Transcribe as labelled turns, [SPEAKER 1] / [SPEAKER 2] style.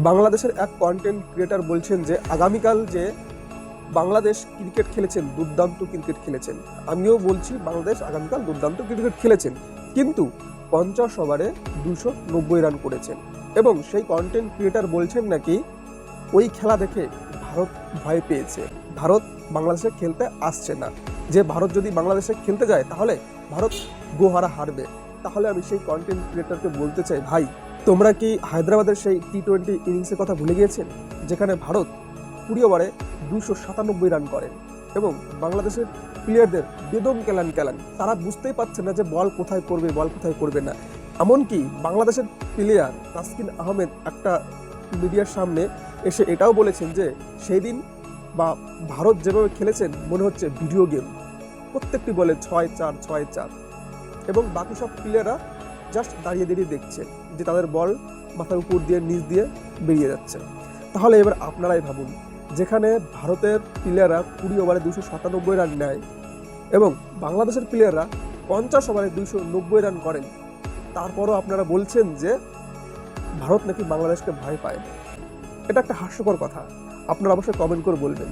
[SPEAKER 1] বাংলাদেশের এক content creator বলছেন যে আগামীকাল যে বাংলাদেশ ক্রিকেট খেলেছেন, দুর্দান্ত ক্রিকেট খেলেছেন। আমিও বলছি বাংলাদেশ আগামীকাল দুর্দান্ত ক্রিকেট খেলেছেন, কিন্তু 50 ওভারে 290 রান করেছেন। এবং সেই কন্টেন্ট ক্রিয়েটর বলছেন নাকি ওই খেলা দেখে ভারত ভয় পেয়েছে, ভারত বাংলাদেশে খেলতে আসছে না, যে ভারত যদি বাংলাদেশে খেলতে যায় তাহলে ভারত গোহারা হারবে। তাহলে আমি সেই কন্টেন্ট ক্রিয়েটরকে বলতে চাই, ভাই তোমরা কি হায়দ্রাবাদের সেই T20 ইনিংসের কথা ভুলে গিয়েছেন, যেখানে ভারত 20 ওভারে 297 রান করেন এবং বাংলাদেশের প্লেয়ারদের বেদম কেলান তারা বুঝতেই পারছে না যে বল কোথায় করবে, বল কোথায় করবে না। এমনকি বাংলাদেশের প্লেয়ার তাসকিন আহমেদ একটা মিডিয়ার সামনে এসে এটাও বলেছেন যে সেই দিন বা ভারত যেভাবে খেলেছেন মনে হচ্ছে ভিডিও গেম, প্রত্যেকটি বলে 6-4 6-4, এবং বাকি সব প্লেয়াররা জাস্ট দাঁড়িয়ে দাঁড়িয়ে দেখছে যে তাদের বল মাথার উপর দিয়ে নিচ দিয়ে বেরিয়ে যাচ্ছে। তাহলে এবার আপনারাই ভাবুন, যেখানে ভারতের প্লেয়াররা 20 ওভারে 297 রান নেয় এবং বাংলাদেশের প্লেয়াররা 50 ওভারে 290 রান করেন, তারপরও আপনারা বলছেন যে ভারত নাকি বাংলাদেশকে ভয় পায়। এটা একটা হাস্যকর কথা। আপনারা অবশ্যই কমেন্ট করে বলবেন।